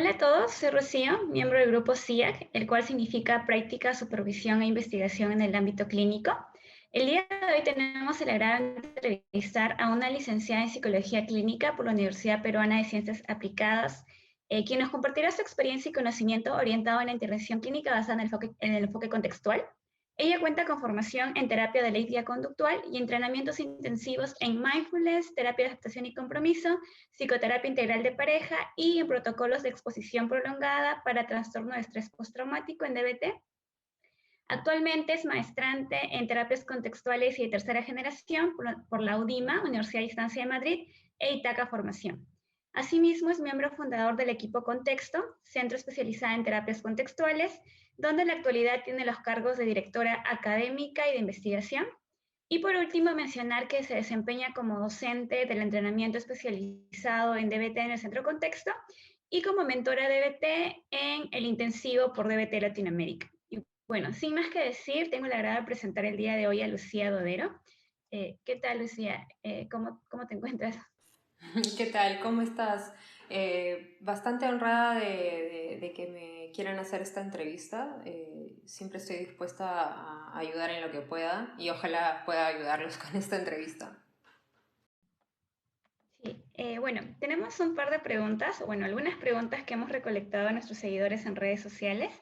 Hola a todos, soy Rocío, miembro del grupo CIAC, el cual significa Práctica, Supervisión e Investigación en el ámbito clínico. El día de hoy tenemos el agrado de entrevistar a una licenciada en Psicología Clínica por la Universidad Peruana de Ciencias Aplicadas, quien nos compartirá su experiencia y conocimiento orientado en la intervención clínica basada en el enfoque contextual. Ella cuenta con formación en terapia de la guía conductual y entrenamientos intensivos en mindfulness, terapia de aceptación y compromiso, psicoterapia integral de pareja y en protocolos de exposición prolongada para trastorno de estrés postraumático en DBT. Actualmente es maestrante en terapias contextuales y de tercera generación por la UDIMA, Universidad de Distancia de Madrid, e Itaca Formación. Asimismo, es miembro fundador del equipo Contexto, centro especializado en terapias contextuales, donde en la actualidad tiene los cargos de directora académica y de investigación. Y por último, mencionar que se desempeña como docente del entrenamiento especializado en DBT en el Centro Contexto y como mentora DBT en el intensivo por DBT Latinoamérica. Y bueno, sin más que decir, tengo el agrado de presentar el día de hoy a Lucía Dodero. ¿Qué tal, Lucía? ¿Cómo te encuentras? ¿Qué tal? ¿Cómo estás? Bastante honrada de que me quieran hacer esta entrevista. Siempre estoy dispuesta a ayudar en lo que pueda y ojalá pueda ayudarlos con esta entrevista. Sí, bueno, tenemos un par de preguntas, bueno, algunas preguntas que hemos recolectado a nuestros seguidores en redes sociales.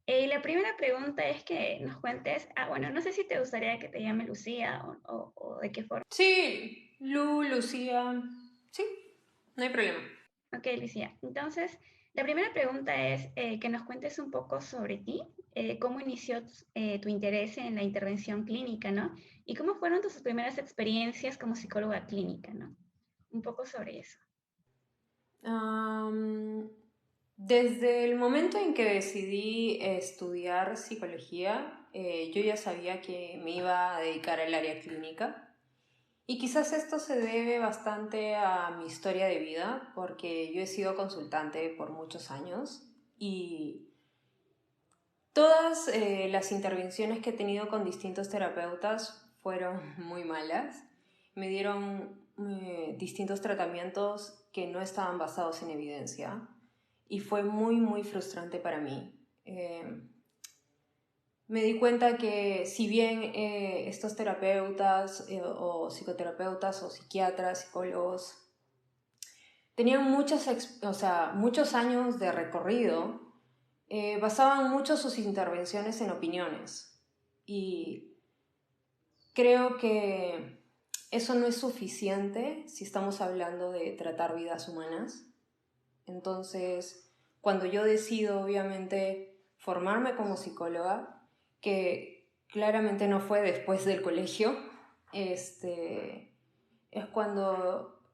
Y la primera pregunta es que nos cuentes, bueno, no sé si te gustaría que te llame Lucía o de qué forma. Sí, Lucía, sí, no hay problema. Ok, Lucía. Entonces, la primera pregunta es que nos cuentes un poco sobre ti, cómo inició tu interés en la intervención clínica, ¿no? Y cómo fueron tus primeras experiencias como psicóloga clínica, ¿no? Un poco sobre eso. Am, Desde el momento en que decidí estudiar psicología, yo ya sabía que me iba a dedicar al área clínica. Y quizás esto se debe bastante a mi historia de vida, porque yo he sido consultante por muchos años y todas las intervenciones que he tenido con distintos terapeutas fueron muy malas. Me dieron distintos tratamientos que no estaban basados en evidencia y fue muy frustrante para mí. Me di cuenta que si bien estos terapeutas o psicoterapeutas o psiquiatras, psicólogos, tenían muchos años de recorrido, basaban mucho sus intervenciones en opiniones. Y creo que eso no es suficiente si estamos hablando de tratar vidas humanas. Entonces, cuando yo decido, obviamente, formarme como psicóloga, que claramente no fue después del colegio, es cuando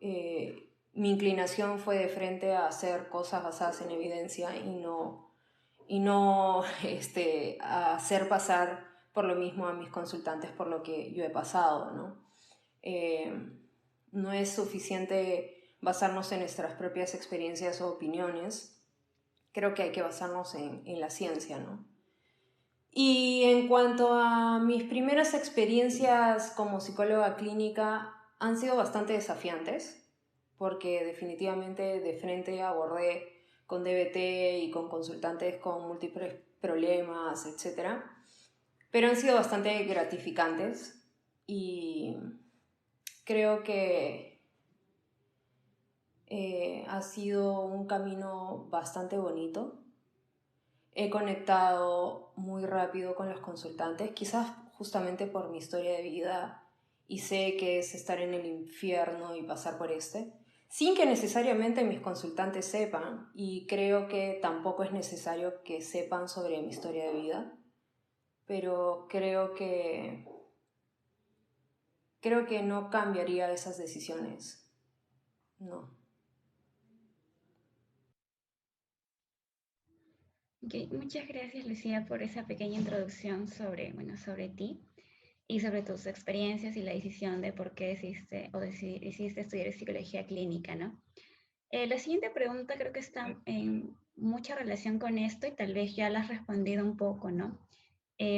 mi inclinación fue de frente a hacer cosas basadas en evidencia y no a hacer pasar por lo mismo a mis consultantes por lo que yo he pasado, ¿no? Eh, no es suficiente basarnos en nuestras propias experiencias o opiniones. Creo que hay que basarnos en la ciencia, ¿no? Y en cuanto a mis primeras experiencias como psicóloga clínica, han sido bastante desafiantes, porque definitivamente de frente abordé con DBT y con consultantes con múltiples problemas, etc. Pero han sido bastante gratificantes y creo que ha sido un camino bastante bonito. He conectado muy rápido con los consultantes, quizás justamente por mi historia de vida y sé que es estar en el infierno y pasar por sin que necesariamente mis consultantes sepan, y creo que tampoco es necesario que sepan sobre mi historia de vida, pero creo que no cambiaría esas decisiones, no. Okay, muchas gracias, Lucía, por esa pequeña introducción sobre, bueno, sobre ti y sobre tus experiencias y la decisión de por qué decidiste estudiar psicología clínica, ¿no? La siguiente pregunta creo que está en mucha relación con esto y tal vez ya la has respondido un poco, ¿no?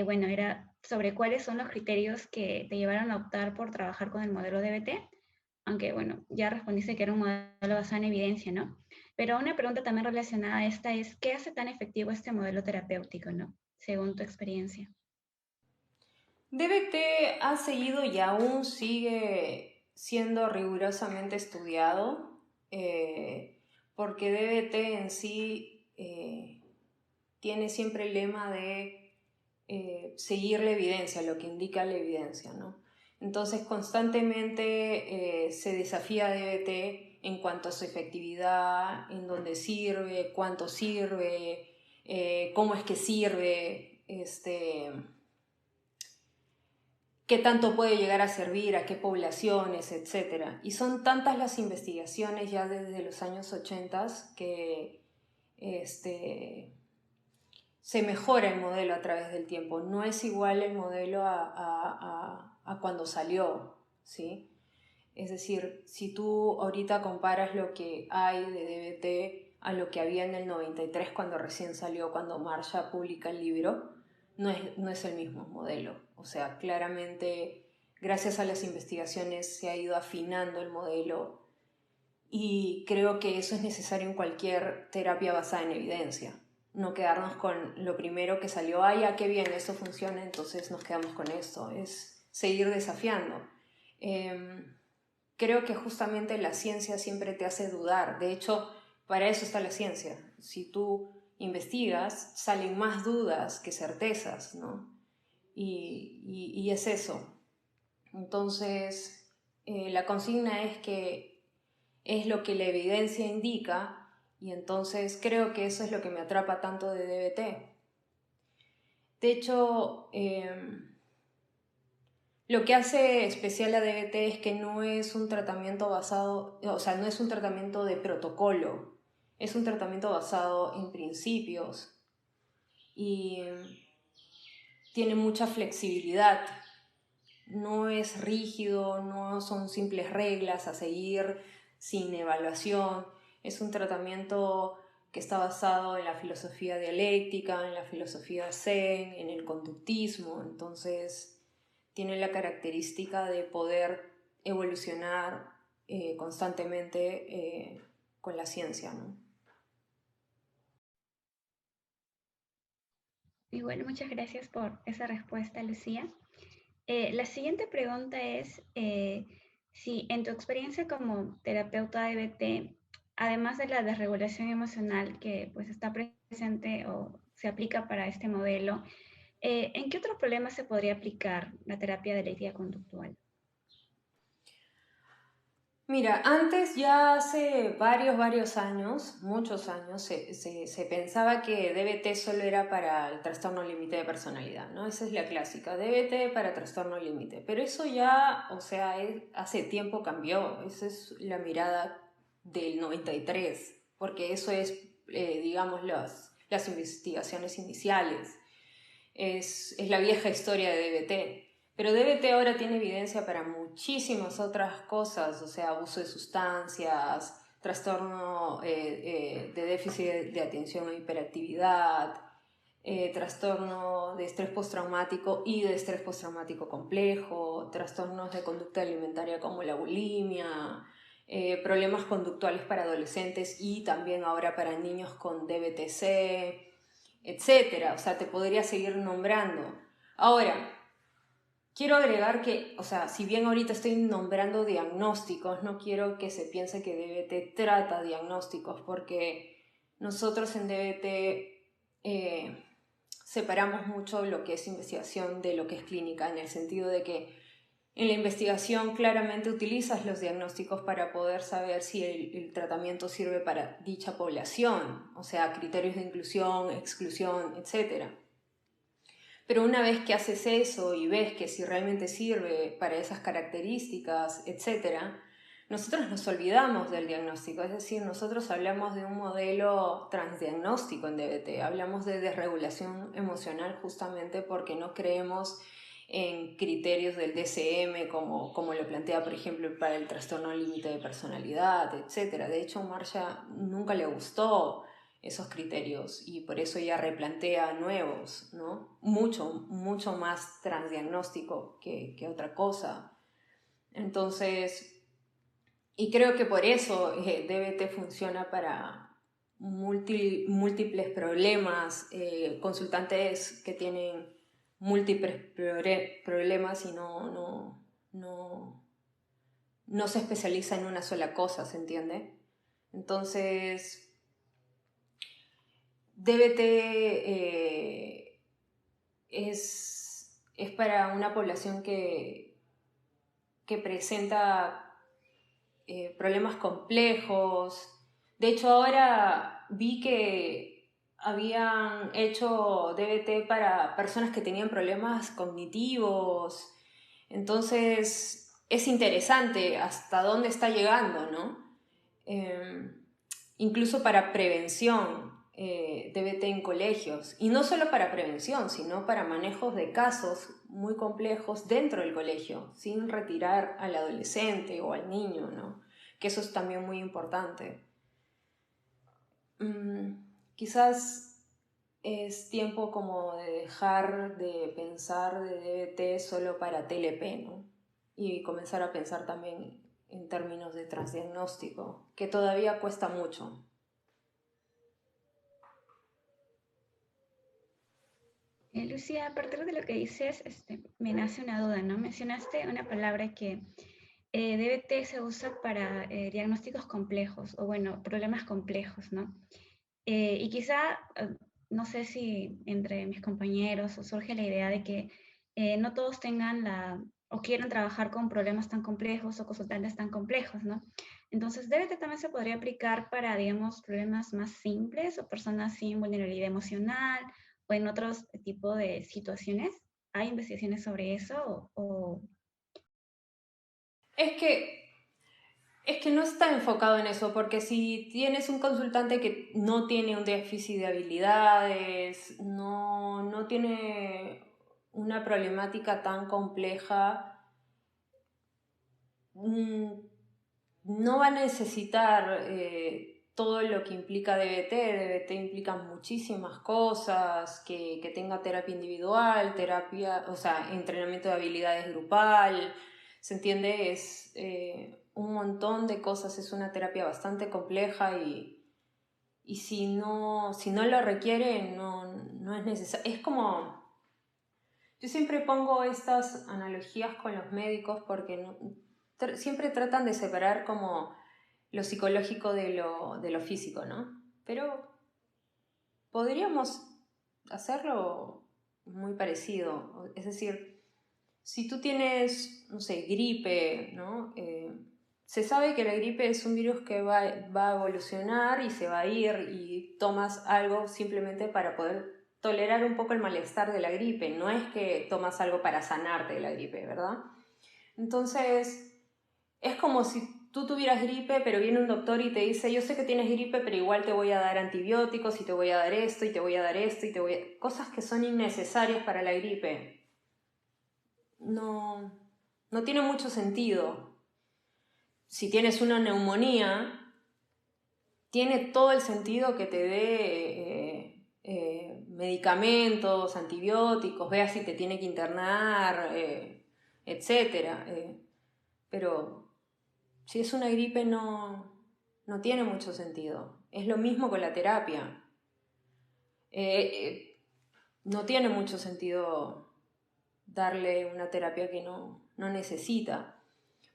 Bueno, era sobre cuáles son los criterios que te llevaron a optar por trabajar con el modelo DBT, aunque bueno, ya respondiste que era un modelo basado en evidencia, ¿no? Pero una pregunta también relacionada a esta es, ¿qué hace tan efectivo este modelo terapéutico, ¿no? Según tu experiencia. DBT ha seguido y aún sigue siendo rigurosamente estudiado, porque DBT en sí tiene siempre el lema de seguir la evidencia, lo que indica la evidencia, ¿no? Entonces constantemente se desafía a DBT en cuanto a su efectividad, en dónde sirve, cuánto sirve, cómo es que sirve, qué tanto puede llegar a servir, a qué poblaciones, etc. Y son tantas las investigaciones ya desde los años 80 que se mejora el modelo a través del tiempo. No es igual el modelo a cuando salió, ¿sí? Es decir, si tú ahorita comparas lo que hay de DBT a lo que había en el 93 cuando recién salió, cuando Marsha publica el libro, no es el mismo modelo. O sea, claramente, gracias a las investigaciones se ha ido afinando el modelo y creo que eso es necesario en cualquier terapia basada en evidencia. No quedarnos con lo primero que salió, ya qué bien, esto funciona, entonces nos quedamos con esto. Es seguir desafiando. Creo que justamente la ciencia siempre te hace dudar. De hecho, para eso está la ciencia. Si tú investigas, salen más dudas que certezas, ¿no? Y es eso. Entonces, la consigna es que es lo que la evidencia indica, y entonces creo que eso es lo que me atrapa tanto de DBT. De hecho, lo que hace especial a DBT es que no es un tratamiento basado, o sea, no es un tratamiento de protocolo, es un tratamiento basado en principios y tiene mucha flexibilidad. No es rígido, no son simples reglas a seguir sin evaluación. Es un tratamiento que está basado en la filosofía dialéctica, en la filosofía Zen, en el conductismo. Entonces tiene la característica de poder evolucionar constantemente con la ciencia, ¿no? Y bueno, muchas gracias por esa respuesta, Lucía. La siguiente pregunta es si en tu experiencia como terapeuta de BT, además de la desregulación emocional que pues está presente o se aplica para este modelo, ¿en qué otros problemas se podría aplicar la terapia dialéctica conductual? Mira, antes ya hace varios años, muchos años, se pensaba que DBT solo era para el trastorno límite de personalidad, ¿no? Esa es la clásica, DBT para trastorno límite. Pero eso ya, o sea, hace tiempo cambió. Esa es la mirada del 93, porque eso es, digamos, las investigaciones iniciales. Es la vieja historia de DBT. Pero DBT ahora tiene evidencia para muchísimas otras cosas, o sea, abuso de sustancias, trastorno de déficit de atención e hiperactividad, trastorno de estrés postraumático y de estrés postraumático complejo, trastornos de conducta alimentaria como la bulimia, problemas conductuales para adolescentes y también ahora para niños con DBTC, etcétera. O sea, te podría seguir nombrando. Ahora, quiero agregar que, o sea, si bien ahorita estoy nombrando diagnósticos, no quiero que se piense que DBT trata diagnósticos, porque nosotros en DBT separamos mucho lo que es investigación de lo que es clínica, en el sentido de que en la investigación claramente utilizas los diagnósticos para poder saber si el tratamiento sirve para dicha población, o sea, criterios de inclusión, exclusión, etc. Pero una vez que haces eso y ves que si realmente sirve para esas características, etc., nosotros nos olvidamos del diagnóstico, es decir, nosotros hablamos de un modelo transdiagnóstico en DBT, hablamos de desregulación emocional justamente porque no creemos en criterios del DSM como lo plantea, por ejemplo, para el trastorno límite de personalidad, etc. De hecho, a Marsha nunca le gustó esos criterios y por eso ella replantea nuevos, ¿no? Mucho más transdiagnóstico que otra cosa. Entonces, y creo que por eso DBT funciona múltiples problemas, consultantes que tienen múltiples problemas y no se especializa en una sola cosa, ¿se entiende? Entonces, DBT es para una población que presenta problemas complejos. De hecho, ahora vi que habían hecho DBT para personas que tenían problemas cognitivos. Entonces, es interesante hasta dónde está llegando, ¿no? Incluso para prevención, DBT en colegios. Y no solo para prevención, sino para manejos de casos muy complejos dentro del colegio, sin retirar al adolescente o al niño, ¿no? Que eso es también muy importante. Quizás es tiempo como de dejar de pensar de DBT solo para TLP, ¿no? Y comenzar a pensar también en términos de transdiagnóstico, que todavía cuesta mucho. Lucía, a partir de lo que dices, me nace una duda, ¿no? Mencionaste una palabra que DBT se usa para diagnósticos complejos, o bueno, problemas complejos, ¿no? Y quizá, no sé si entre mis compañeros surge la idea de que no todos tengan o quieran trabajar con problemas tan complejos o consultantes tan complejos, ¿no? Entonces, DBT también se podría aplicar para, digamos, problemas más simples o personas sin vulnerabilidad emocional o en otros tipos de situaciones. ¿Hay investigaciones sobre eso Es que no está enfocado en eso, porque si tienes un consultante que no tiene un déficit de habilidades, no tiene una problemática tan compleja, no va a necesitar todo lo que implica DBT. DBT implica muchísimas cosas, que tenga terapia individual, o sea, entrenamiento de habilidades grupal, ¿se entiende? Es un montón de cosas, es una terapia bastante compleja y si no lo requiere, no es necesario. Es como... Yo siempre pongo estas analogías con los médicos porque siempre tratan de separar como lo psicológico de lo físico, ¿no? Pero podríamos hacerlo muy parecido. Es decir, si tú tienes, no sé, gripe, ¿no? Se sabe que la gripe es un virus que va a evolucionar y se va a ir y tomas algo simplemente para poder tolerar un poco el malestar de la gripe. No es que tomas algo para sanarte de la gripe, ¿verdad? Entonces, es como si tú tuvieras gripe, pero viene un doctor y te dice, yo sé que tienes gripe, pero igual te voy a dar antibióticos y te voy a dar esto y te voy a dar esto y te voy a... Cosas que son innecesarias para la gripe. No tiene mucho sentido. Si tienes una neumonía, tiene todo el sentido que te dé medicamentos, antibióticos, veas si te tiene que internar, etc. Pero si es una gripe no tiene mucho sentido. Es lo mismo con la terapia. No tiene mucho sentido darle una terapia que no necesita.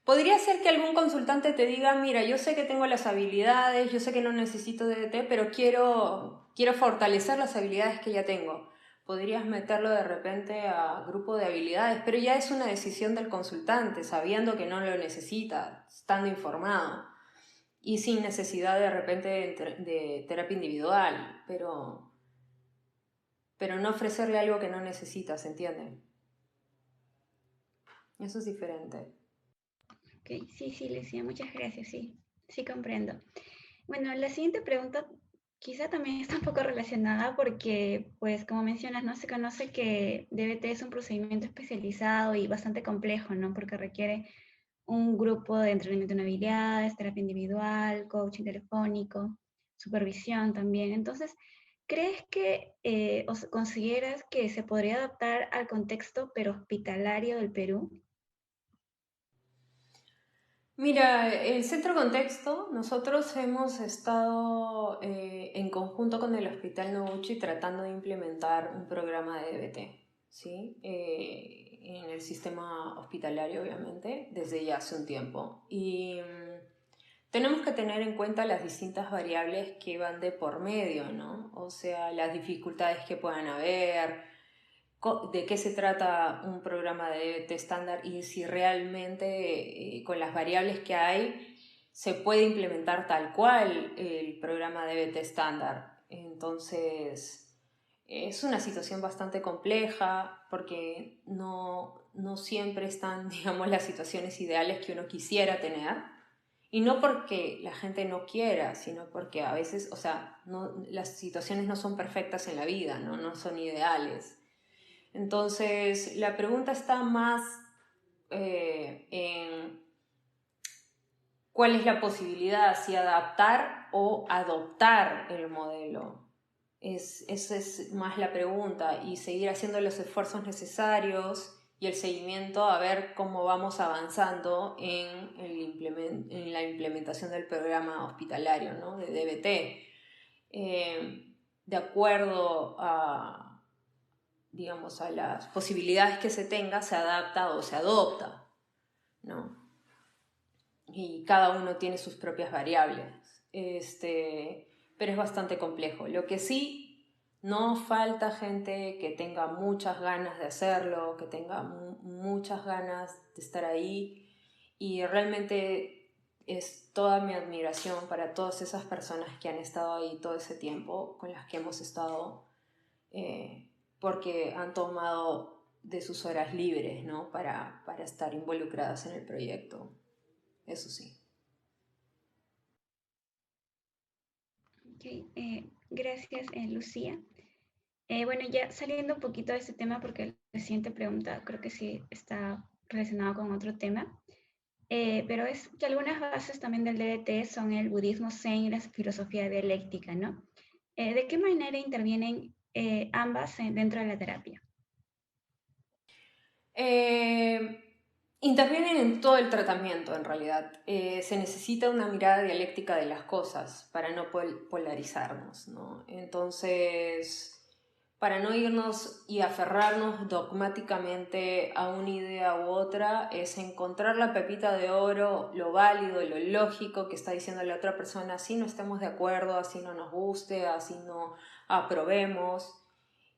Podría ser que algún consultante te diga, mira, yo sé que tengo las habilidades, yo sé que no necesito DBT, pero quiero fortalecer las habilidades que ya tengo. Podrías meterlo de repente a grupo de habilidades, pero ya es una decisión del consultante, sabiendo que no lo necesita, estando informado y sin necesidad de repente de terapia individual, pero no ofrecerle algo que no necesita, ¿se entiende? Eso es diferente. Ok, sí, Lucía, muchas gracias, sí comprendo. Bueno, la siguiente pregunta quizá también está un poco relacionada porque, pues, como mencionas, no se conoce que DBT es un procedimiento especializado y bastante complejo, ¿no? Porque requiere un grupo de entrenamiento en habilidades, terapia individual, coaching telefónico, supervisión también. Entonces, ¿crees que o consideras que se podría adaptar al contexto perhospitalario del Perú? Mira, el Centro Contexto, nosotros hemos estado en conjunto con el Hospital Noguchi tratando de implementar un programa de DBT, ¿sí? En el sistema hospitalario, obviamente, desde ya hace un tiempo. Y tenemos que tener en cuenta las distintas variables que van de por medio, ¿no? O sea, las dificultades que puedan haber, de qué se trata un programa de DBT estándar y si realmente con las variables que hay se puede implementar tal cual el programa de DBT estándar. Entonces, es una situación bastante compleja porque no siempre están, digamos, las situaciones ideales que uno quisiera tener. Y no porque la gente no quiera, sino porque a veces, o sea, las situaciones no son perfectas en la vida, no son ideales. Entonces, la pregunta está más en cuál es la posibilidad, si adaptar o adoptar el modelo. Esa es más la pregunta y seguir haciendo los esfuerzos necesarios y el seguimiento a ver cómo vamos avanzando en la implementación del programa hospitalario, ¿no? De DBT. De acuerdo a, digamos, a las posibilidades que se tenga, se adapta o se adopta, ¿no? Y cada uno tiene sus propias variables. Pero es bastante complejo. Lo que sí, no falta gente que tenga muchas ganas de hacerlo, que tenga muchas ganas de estar ahí, y realmente es toda mi admiración para todas esas personas que han estado ahí todo ese tiempo, con las que hemos estado, porque han tomado de sus horas libres, ¿no? para estar involucradas en el proyecto. Eso sí. Ok, gracias, Lucía. Bueno, ya saliendo un poquito de este tema, porque la siguiente pregunta creo que sí está relacionada con otro tema, pero es que algunas bases también del DBT son el budismo zen y la filosofía dialéctica, ¿no? ¿De qué manera intervienen ambas dentro de la terapia? Intervienen en todo el tratamiento, en realidad. Se necesita una mirada dialéctica de las cosas para no polarizarnos, ¿no? Entonces, para no irnos y aferrarnos dogmáticamente a una idea u otra, es encontrar la pepita de oro, lo válido, lo lógico que está diciendo la otra persona, así no estemos de acuerdo, así no nos guste, así no aprobemos.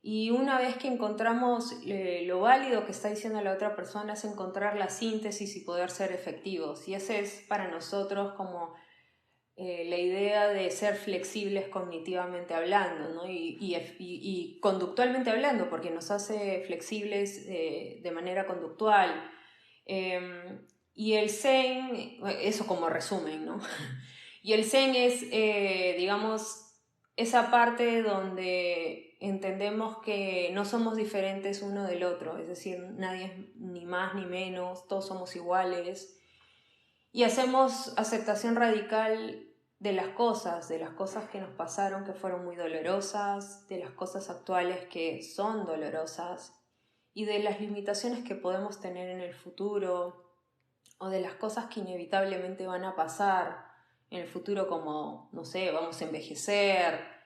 Y una vez que encontramos lo válido que está diciendo la otra persona, es encontrar la síntesis y poder ser efectivos. Y esa es para nosotros como la idea de ser flexibles cognitivamente hablando, ¿no? y conductualmente hablando, porque nos hace flexibles de manera conductual. Y el Zen, eso como resumen, ¿no? Y el Zen es, digamos, esa parte donde entendemos que no somos diferentes uno del otro, es decir, nadie es ni más ni menos, todos somos iguales, y hacemos aceptación radical de las cosas que nos pasaron que fueron muy dolorosas, de las cosas actuales que son dolorosas y de las limitaciones que podemos tener en el futuro o de las cosas que inevitablemente van a pasar en el futuro, como, no sé, vamos a envejecer,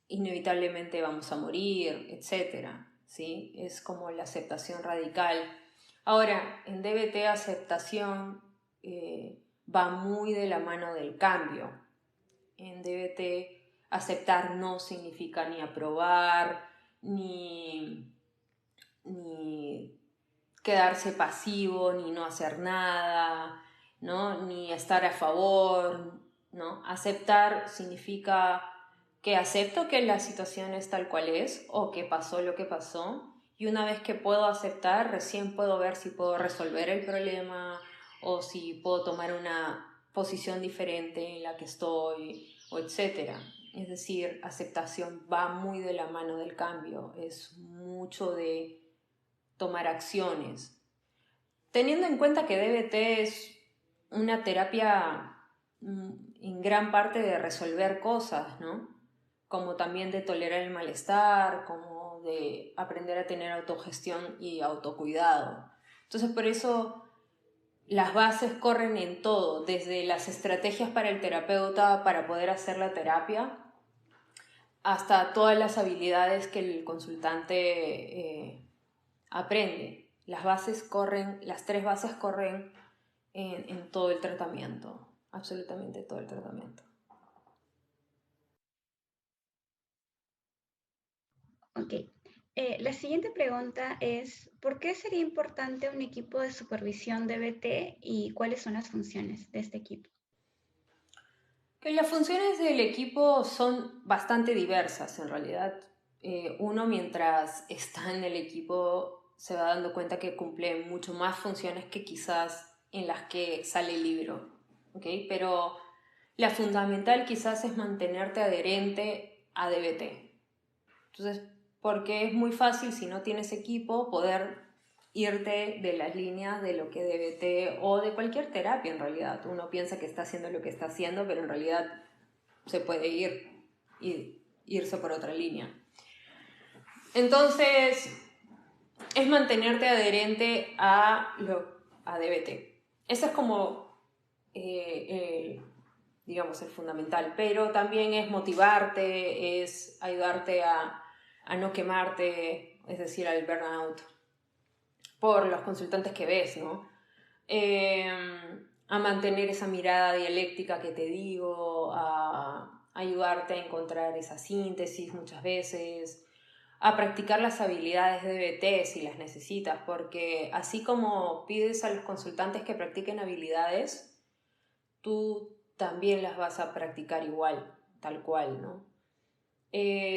inevitablemente vamos a morir, etcétera, ¿sí? Es como la aceptación radical. Ahora, en DBT aceptación va muy de la mano del cambio. En DBT aceptar no significa ni aprobar, ni quedarse pasivo, ni no hacer nada, ¿no? Ni estar a favor, ¿no? Aceptar significa que acepto que la situación es tal cual es o que pasó lo que pasó, y una vez que puedo aceptar, recién puedo ver si puedo resolver el problema o si puedo tomar una posición diferente en la que estoy, o etcétera. Es decir, aceptación va muy de la mano del cambio, es mucho de tomar acciones. Teniendo en cuenta que DBT es una terapia en gran parte de resolver cosas, ¿no? Como también de tolerar el malestar, como de aprender a tener autogestión y autocuidado. Entonces, por eso las bases corren en todo, desde las estrategias para el terapeuta para poder hacer la terapia, hasta todas las habilidades que el consultante aprende. Las tres bases corren en todo el tratamiento, absolutamente todo el tratamiento. Ok. La siguiente pregunta es, ¿por qué sería importante un equipo de supervisión DBT y cuáles son las funciones de este equipo? Que las funciones del equipo son bastante diversas en realidad. Uno mientras está en el equipo se va dando cuenta que cumple mucho más funciones que quizás en las que sale el libro, ¿okay? Pero la fundamental quizás es mantenerte adherente a DBT. Entonces, porque es muy fácil si no tienes equipo poder irte de las líneas de lo que DBT o de cualquier terapia en realidad. Uno piensa que está haciendo lo que está haciendo, pero en realidad se puede irse por otra línea. Entonces, es mantenerte adherente a DBT. Ese es como, digamos, el fundamental. Pero también es motivarte, es ayudarte a no quemarte, es decir, al burnout, por los consultantes que ves, ¿no? A mantener esa mirada dialéctica que te digo, a ayudarte a encontrar esa síntesis muchas veces, a practicar las habilidades de DBT si las necesitas, porque así como pides a los consultantes que practiquen habilidades, tú también las vas a practicar igual, tal cual, ¿no?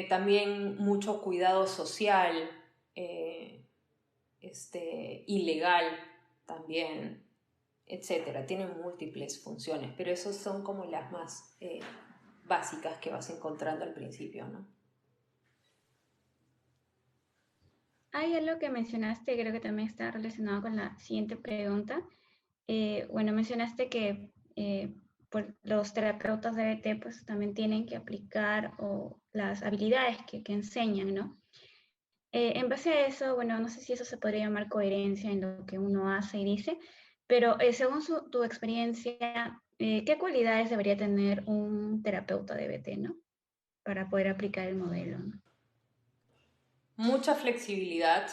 También mucho cuidado social, ilegal también, etcétera. Tienen múltiples funciones, pero esas son como las más básicas que vas encontrando al principio, ¿no? Hay algo que mencionaste, creo que también está relacionado con la siguiente pregunta. Bueno, mencionaste que los terapeutas de DBT pues también tienen que aplicar las habilidades que enseñan, ¿no? En base a eso, bueno, no sé si eso se podría llamar coherencia en lo que uno hace y dice, pero según tu experiencia, ¿qué cualidades debería tener un terapeuta de DBT, ¿no? Para poder aplicar el modelo, ¿no? Mucha flexibilidad,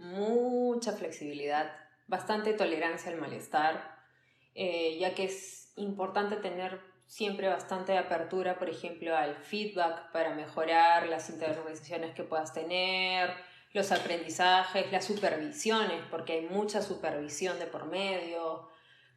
mucha flexibilidad, bastante tolerancia al malestar, ya que es importante tener siempre bastante apertura, por ejemplo, al feedback para mejorar las intervenciones que puedas tener, los aprendizajes, las supervisiones, porque hay mucha supervisión de por medio,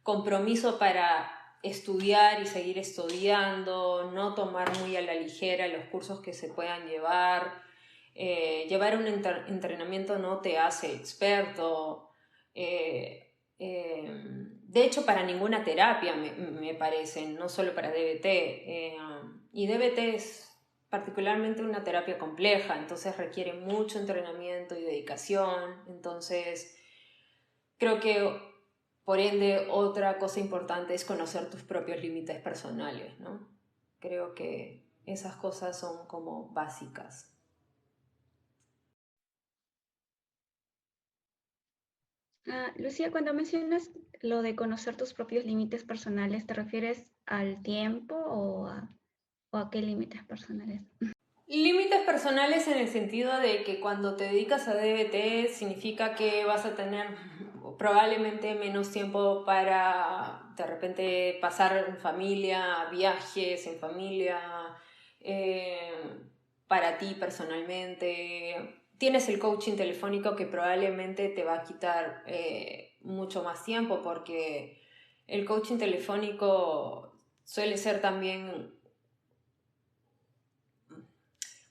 compromiso para estudiar y seguir estudiando, no tomar muy a la ligera los cursos que se puedan llevar. Llevar un entrenamiento no te hace experto. De hecho, para ninguna terapia me parece, no solo para DBT. Y DBT es particularmente una terapia compleja, entonces requiere mucho entrenamiento y dedicación. Entonces, creo que, por ende, otra cosa importante es conocer tus propios límites personales, ¿no? Creo que esas cosas son como básicas. Lucía, cuando mencionas lo de conocer tus propios límites personales, ¿te refieres al tiempo o a qué límites personales? Límites personales en el sentido de que cuando te dedicas a DBT significa que vas a tener probablemente menos tiempo para de repente pasar en familia, viajes en familia, eh, para ti personalmente. Tienes el coaching telefónico que probablemente te va a quitar mucho más tiempo porque el coaching telefónico suele ser también.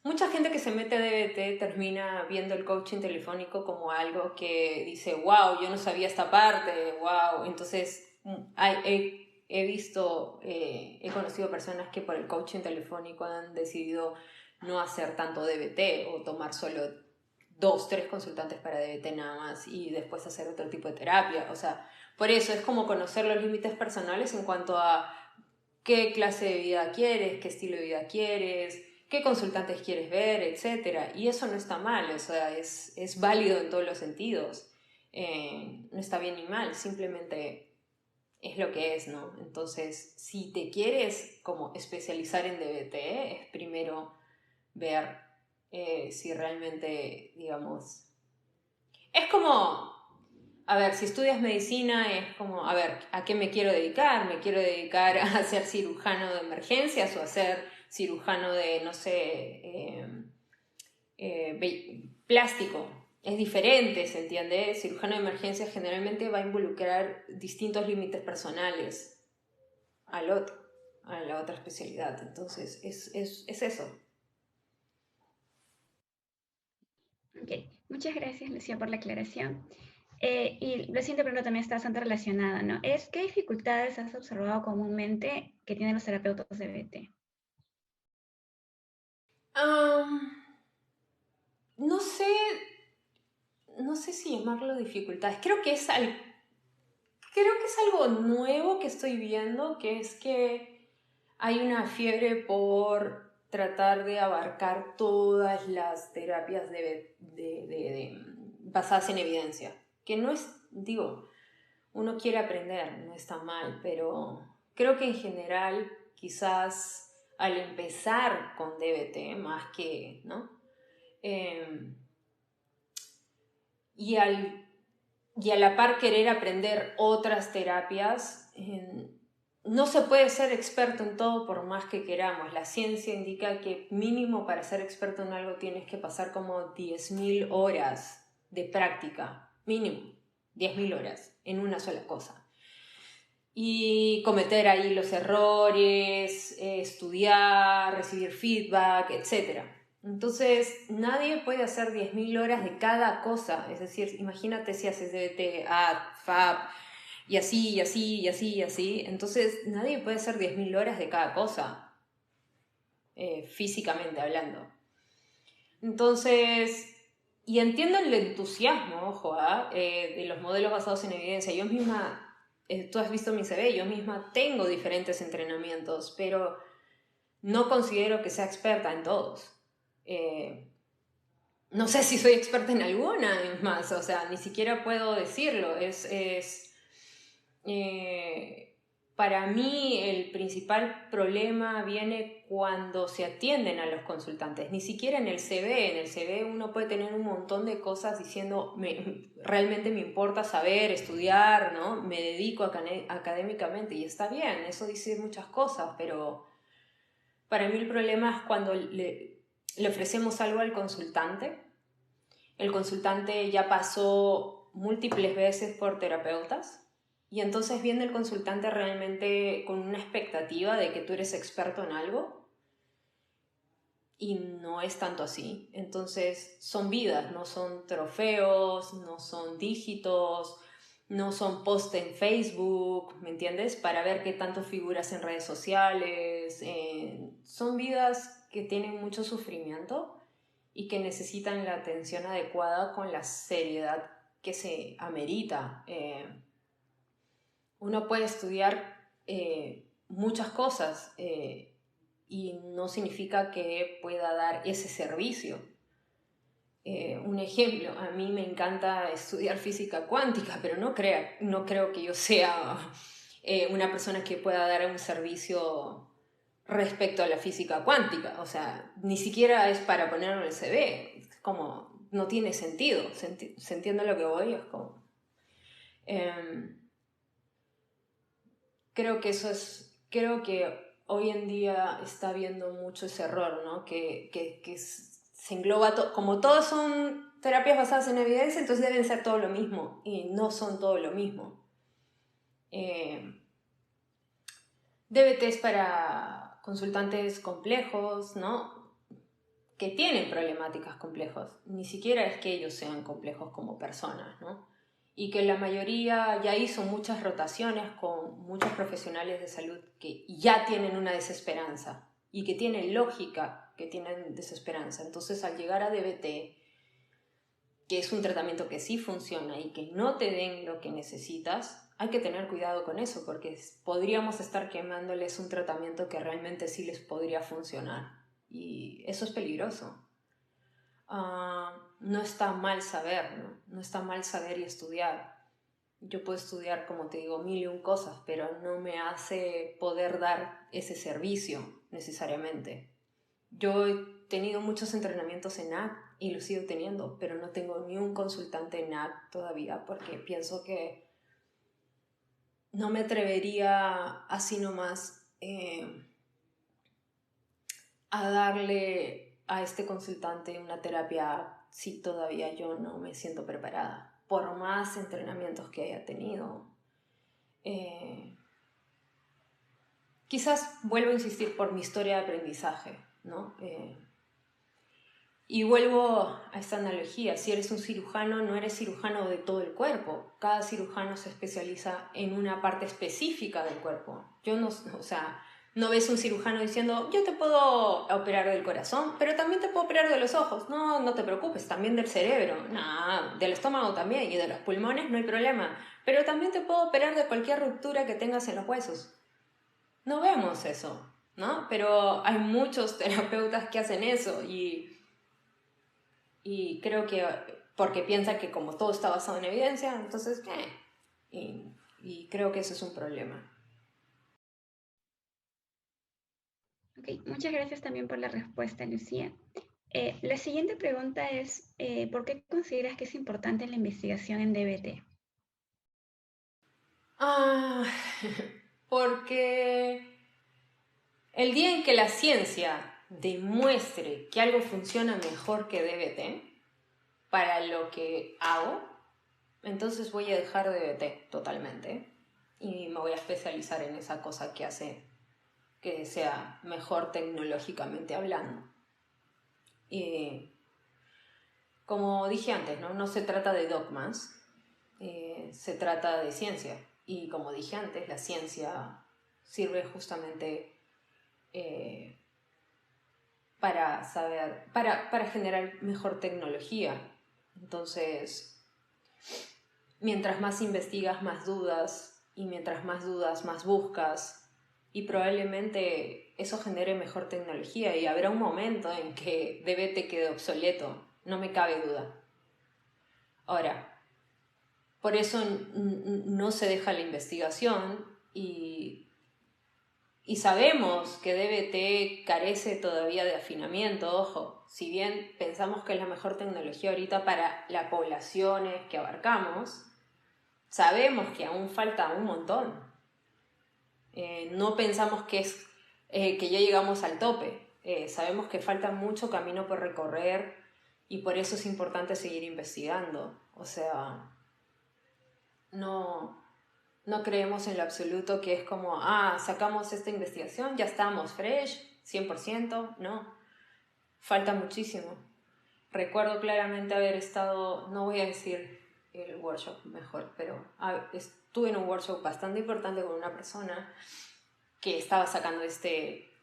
Mucha gente que se mete a DBT termina viendo el coaching telefónico como algo que dice, wow, yo no sabía esta parte, wow. Entonces, he conocido personas que por el coaching telefónico han decidido no hacer tanto DBT o tomar solo 2, 3 consultantes para DBT nada más y después hacer otro tipo de terapia. O sea, por eso es como conocer los límites personales en cuanto a qué clase de vida quieres, qué estilo de vida quieres, qué consultantes quieres ver, etc. Y eso no está mal, o sea, es válido en todos los sentidos. No está bien ni mal, simplemente es lo que es, ¿no? Entonces, si te quieres como especializar en DBT, es primero ver si realmente, digamos, es como, a ver, si estudias medicina es como, a ver, ¿a qué me quiero dedicar? ¿Me quiero dedicar a ser cirujano de emergencias o a ser cirujano de, no sé, plástico? Es diferente, ¿se entiende? Cirujano de emergencias generalmente va a involucrar distintos límites personales al otro, a la otra especialidad. Entonces, es eso. Ok, muchas gracias, Lucía, por la aclaración. Y la siguiente pregunta también está bastante relacionada, ¿no? ¿Qué dificultades has observado comúnmente que tienen los terapeutas de DBT? No sé, no sé si llamarlo dificultades. Creo que es algo nuevo que estoy viendo, que es que hay una fiebre por tratar de abarcar todas las terapias basadas en evidencia. Que no es, digo, uno quiere aprender, no está mal, pero creo que en general quizás al empezar con DBT, más que, ¿no? Eh, y, y a la par querer aprender otras terapias, no se puede ser experto en todo por más que queramos. La ciencia indica que mínimo para ser experto en algo tienes que pasar como 10.000 horas de práctica, mínimo 10.000 horas en una sola cosa. Y cometer ahí los errores, estudiar, recibir feedback, etc. Entonces, nadie puede hacer 10.000 horas de cada cosa. Es decir, imagínate si haces DBT, AD, FAB, y así, y así, y así, y así. Entonces, nadie puede hacer 10.000 horas de cada cosa, físicamente hablando. Entonces, y entiendo el entusiasmo, ojo, de los modelos basados en evidencia. Yo misma, tú has visto mi CV, yo misma tengo diferentes entrenamientos, pero no considero que sea experta en todos. No sé si soy experta en alguna, es más, o sea, ni siquiera puedo decirlo. Para mí el principal problema viene cuando se atienden a los consultantes, ni siquiera en el CV. En el CV uno puede tener un montón de cosas diciendo, realmente me importa saber, estudiar, ¿no? Me dedico académicamente y está bien, eso dice muchas cosas, pero para mí el problema es cuando le ofrecemos algo al consultante. El consultante ya pasó múltiples veces por terapeutas y entonces viene el consultante realmente con una expectativa de que tú eres experto en algo y no es tanto así. Entonces son vidas, no son trofeos, no son dígitos, no son posts en Facebook, ¿me entiendes? Para ver qué tanto figuras en redes sociales. Son vidas que tienen mucho sufrimiento y que necesitan la atención adecuada con la seriedad que se amerita. Uno puede estudiar muchas cosas y no significa que pueda dar ese servicio. Un ejemplo, a mí me encanta estudiar física cuántica, pero no creo que yo sea una persona que pueda dar un servicio respecto a la física cuántica. O sea, ni siquiera es para ponerlo en el CV. Es como, no tiene sentido. ¿Se entiende lo que voy? Es como... creo que eso es... Creo que hoy en día está habiendo mucho ese error, ¿no? Que se engloba todo. Como todos son terapias basadas en evidencia, entonces deben ser todo lo mismo. Y no son todo lo mismo. DBT es para consultantes complejos, ¿no? Que tienen problemáticas complejas. Ni siquiera es que ellos sean complejos como personas, ¿no? Y que la mayoría ya hizo muchas rotaciones con muchos profesionales de salud que ya tienen una desesperanza y que tienen lógica que tienen desesperanza. Entonces, al llegar a DBT, que es un tratamiento que sí funciona y que no te den lo que necesitas, hay que tener cuidado con eso porque podríamos estar quemándoles un tratamiento que realmente sí les podría funcionar y eso es peligroso. No está mal saber, ¿no? No está mal saber y estudiar, Yo puedo estudiar, como te digo, mil y un cosas, pero no me hace poder dar ese servicio necesariamente. Yo he tenido muchos entrenamientos en NAC y los sigo teniendo, pero no tengo ni un consultante en NAC todavía porque pienso que no me atrevería así nomás a darle a este consultante una terapia si todavía yo no me siento preparada, por más entrenamientos que haya tenido. Quizás vuelvo a insistir por mi historia de aprendizaje, ¿no? Y vuelvo a esta analogía, si eres un cirujano, no eres cirujano de todo el cuerpo, cada cirujano se especializa en una parte específica del cuerpo. Yo no, o sea, no ves un cirujano diciendo, yo te puedo operar del corazón, pero también te puedo operar de los ojos. No, no te preocupes, también del cerebro, no, del estómago también y de los pulmones no hay problema, pero también te puedo operar de cualquier ruptura que tengas en los huesos. No vemos eso, ¿no? Pero hay muchos terapeutas que hacen eso y creo que porque piensan que como todo está basado en evidencia, entonces, y creo que eso es un problema. Ok, muchas gracias también por la respuesta, Lucía. La siguiente pregunta es, ¿por qué consideras que es importante la investigación en DBT? Porque el día en que la ciencia demuestre que algo funciona mejor que DBT para lo que hago, entonces voy a dejar DBT totalmente y me voy a especializar en esa cosa que hace que sea mejor tecnológicamente hablando. Y como dije antes, no se trata de dogmas, se trata de ciencia. Y como dije antes, la ciencia sirve justamente para saber, para generar mejor tecnología. Entonces, mientras más investigas, más dudas, y mientras más dudas, más buscas, y probablemente eso genere mejor tecnología, y habrá un momento en que DBT quede obsoleto, no me cabe duda. Ahora, por eso no se deja la investigación y sabemos que DBT carece todavía de afinamiento, ojo, si bien pensamos que es la mejor tecnología ahorita para las poblaciones que abarcamos, sabemos que aún falta un montón. No pensamos que ya llegamos al tope. Sabemos que falta mucho camino por recorrer y por eso es importante seguir investigando. O sea, no creemos en lo absoluto que es como, sacamos esta investigación, ya estamos fresh, 100%, no. Falta muchísimo. Recuerdo claramente haber estado, no voy a decir el workshop mejor, pero estuve en un workshop bastante importante con una persona que estaba sacando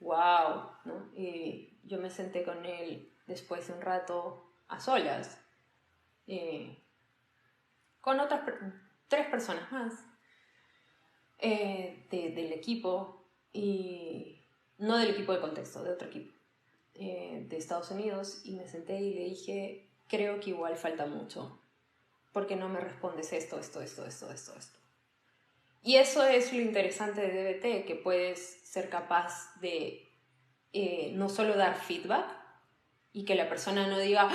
wow, ¿no? Y yo me senté con él después de un rato a solas, con otras 3 personas más del equipo, y no del equipo de contexto, de otro equipo de Estados Unidos, y me senté y le dije, creo que igual falta mucho, porque no me respondes esto. Y eso es lo interesante de DBT, que puedes ser capaz de no solo dar feedback y que la persona no diga,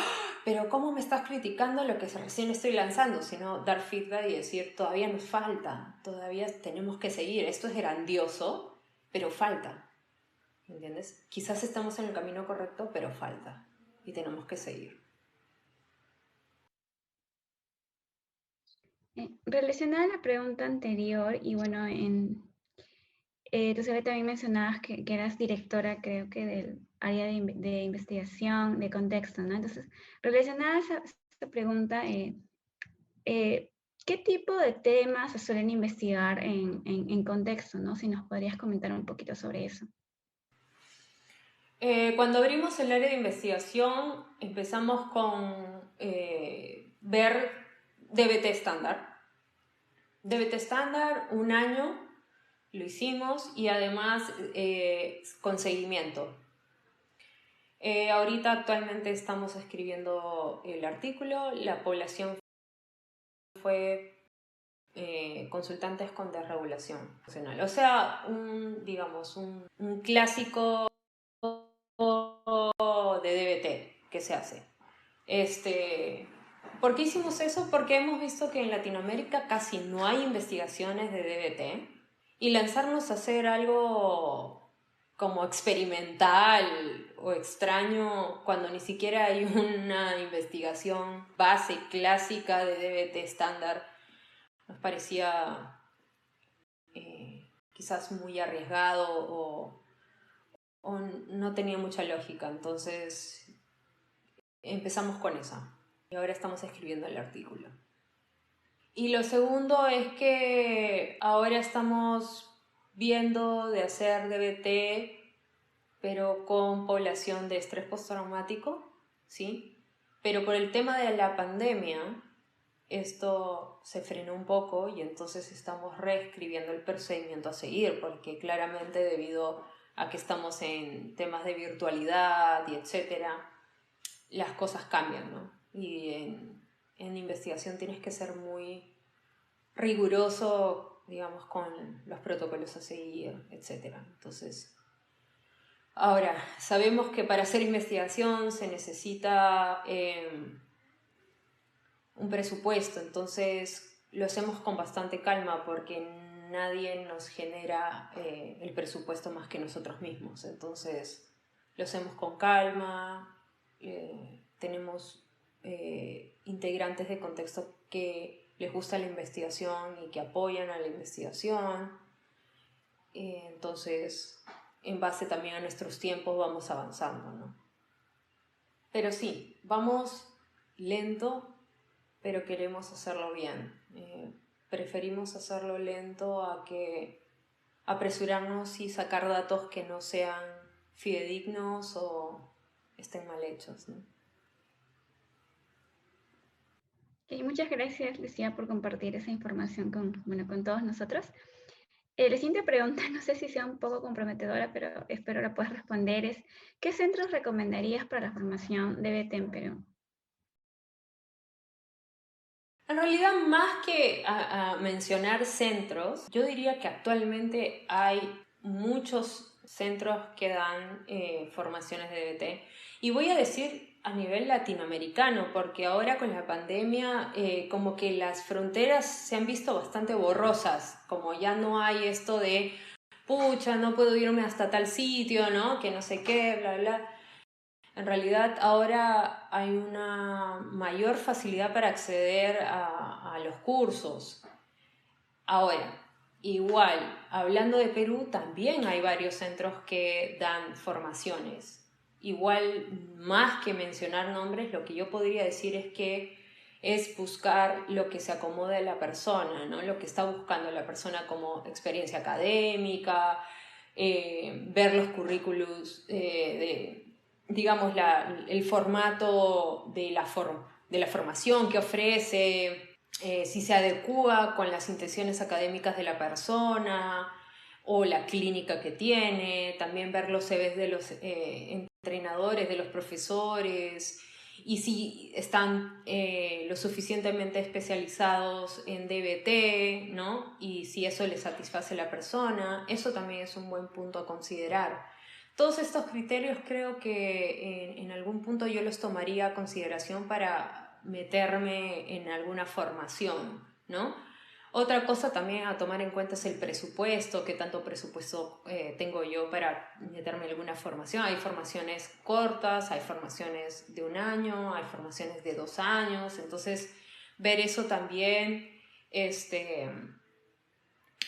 pero ¿cómo me estás criticando lo que recién estoy lanzando? Sino dar feedback y decir, todavía nos falta, todavía tenemos que seguir, esto es grandioso, pero falta, ¿entiendes? Quizás estamos en el camino correcto, pero falta y tenemos que seguir. Relacionada a la pregunta anterior, y bueno, tú sabes, también mencionabas que eras directora, creo que del área de investigación, de contexto, ¿no? Entonces, relacionada a esa pregunta, ¿qué tipo de temas se suelen investigar en contexto, ¿no? Si nos podrías comentar un poquito sobre eso. Cuando abrimos el área de investigación, empezamos con ver DBT estándar. DBT estándar, un año lo hicimos y además con seguimiento. Ahorita actualmente estamos escribiendo el artículo, la población fue consultantes con desregulación profesional. O sea, digamos, un clásico de DBT que se hace. ¿Por qué hicimos eso? Porque hemos visto que en Latinoamérica casi no hay investigaciones de DBT y lanzarnos a hacer algo como experimental o extraño cuando ni siquiera hay una investigación base clásica de DBT estándar nos parecía quizás muy arriesgado o no tenía mucha lógica. Entonces empezamos con esa y ahora estamos escribiendo el artículo. Y lo segundo es que ahora estamos viendo de hacer DBT, pero con población de estrés postraumático, ¿sí? Pero por el tema de la pandemia, esto se frenó un poco y entonces estamos reescribiendo el procedimiento a seguir, porque claramente debido a que estamos en temas de virtualidad y etcétera, las cosas cambian, ¿no? Y en investigación tienes que ser muy riguroso, digamos, con los protocolos a seguir, etcétera. Entonces, ahora, sabemos que para hacer investigación se necesita un presupuesto, entonces lo hacemos con bastante calma porque nadie nos genera el presupuesto más que nosotros mismos. Entonces, lo hacemos con calma, tenemos integrantes de contexto que les gusta la investigación y que apoyan a la investigación. Entonces, en base también a nuestros tiempos vamos avanzando, ¿no? Pero sí, vamos lento, pero queremos hacerlo bien. Preferimos hacerlo lento a que apresurarnos y sacar datos que no sean fidedignos o estén mal hechos, ¿no? Muchas gracias, Lucía, por compartir esa información con todos nosotros. La siguiente pregunta, no sé si sea un poco comprometedora, pero espero la puedas responder, es ¿qué centros recomendarías para la formación de DBT en Perú? En realidad, más que a mencionar centros, yo diría que actualmente hay muchos centros que dan formaciones de DBT. Y voy a decir a nivel latinoamericano, porque ahora con la pandemia como que las fronteras se han visto bastante borrosas, como ya no hay esto de, pucha, no puedo irme hasta tal sitio, ¿no? Que no sé qué, bla, bla. En realidad ahora hay una mayor facilidad para acceder a los cursos. Ahora, igual, hablando de Perú, también hay varios centros que dan formaciones. Igual, más que mencionar nombres, lo que yo podría decir es que es buscar lo que se acomode a la persona, ¿no? Lo que está buscando la persona como experiencia académica, ver los currículos digamos, el formato de la formación que ofrece, si se adecua con las intenciones académicas de la persona o la clínica que tiene, también ver los CVs de los entrenadores, de los profesores, y si están lo suficientemente especializados en DBT, ¿no? Y si eso le satisface a la persona, eso también es un buen punto a considerar. Todos estos criterios creo que en algún punto yo los tomaría a consideración para meterme en alguna formación, ¿no? Otra cosa también a tomar en cuenta es el presupuesto, qué tanto presupuesto tengo yo para meterme en alguna formación. Hay formaciones cortas, hay formaciones de 1 año, hay formaciones de 2 años, entonces ver eso también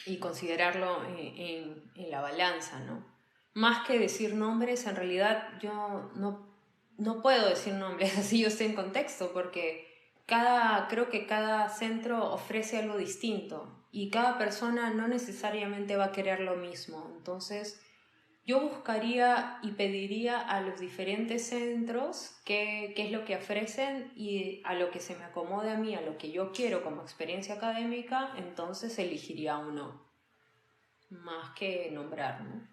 y considerarlo en la balanza, ¿no? Más que decir nombres, en realidad yo no puedo decir nombres, así yo estoy en contexto, porque creo que cada centro ofrece algo distinto y cada persona no necesariamente va a querer lo mismo. Entonces, yo buscaría y pediría a los diferentes centros qué es lo que ofrecen y a lo que se me acomode a mí, a lo que yo quiero como experiencia académica, entonces elegiría uno, más que nombrar, ¿no?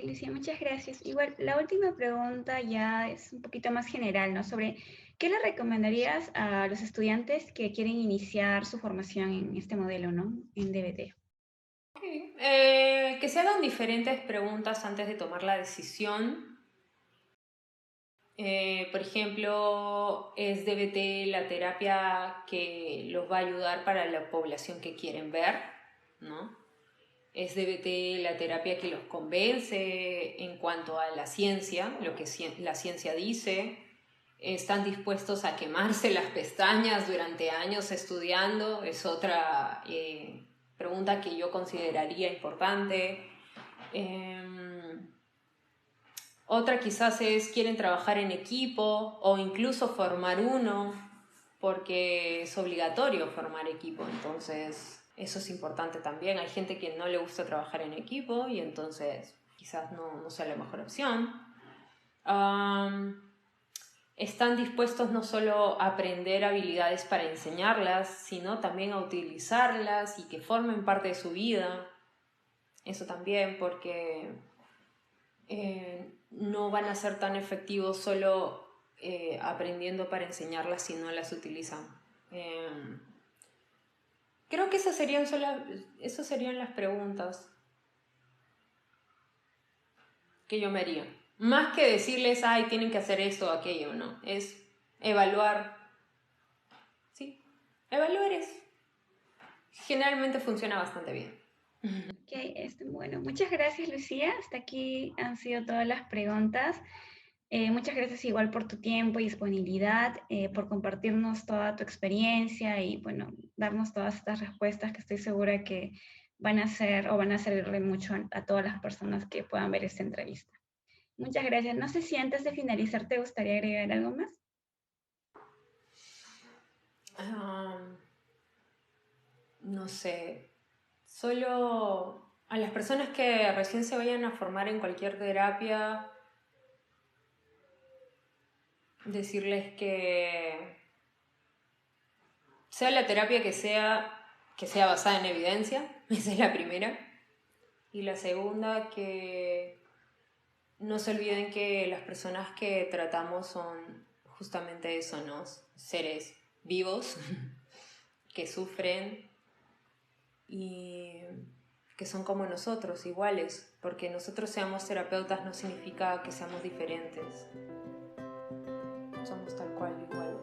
Lucía, muchas gracias. Igual, la última pregunta ya es un poquito más general, ¿no? Sobre ¿Qué le recomendarías a los estudiantes que quieren iniciar su formación en este modelo, ¿no? En DBT. Que se hagan diferentes preguntas antes de tomar la decisión. Por ejemplo, ¿es DBT la terapia que los va a ayudar para la población que quieren ver? ¿No? ¿Es DBT la terapia que los convence en cuanto a la ciencia, lo que la ciencia dice? ¿Están dispuestos a quemarse las pestañas durante años estudiando? Es otra pregunta que yo consideraría importante. Otra quizás es, quieren trabajar en equipo o incluso formar uno, porque es obligatorio formar equipo, entonces eso es importante también. Hay gente que no le gusta trabajar en equipo y entonces quizás no sea la mejor opción. Están dispuestos no solo a aprender habilidades para enseñarlas, sino también a utilizarlas y que formen parte de su vida. Eso también, porque no van a ser tan efectivos solo aprendiendo para enseñarlas si no las utilizan. Creo que esas serían las preguntas que yo me haría. Más que decirles, ay, tienen que hacer esto o aquello, ¿no? Es evaluar. Sí, evaluar es. Generalmente funciona bastante bien. Ok, bueno, muchas gracias, Lucía. Hasta aquí han sido todas las preguntas. Muchas gracias igual por tu tiempo y disponibilidad, por compartirnos toda tu experiencia y, bueno, darnos todas estas respuestas que estoy segura que van a ser o van a servirle mucho a todas las personas que puedan ver esta entrevista. Muchas gracias. No sé si antes de finalizar te gustaría agregar algo más. No sé, solo a las personas que recién se vayan a formar en cualquier terapia, decirles que sea la terapia que sea basada en evidencia, esa es la primera. Y la segunda, que no se olviden que las personas que tratamos son justamente eso, ¿no? Seres vivos que sufren y que son como nosotros, iguales. Porque nosotros seamos terapeutas no significa que seamos diferentes. Somos tal cual, igual.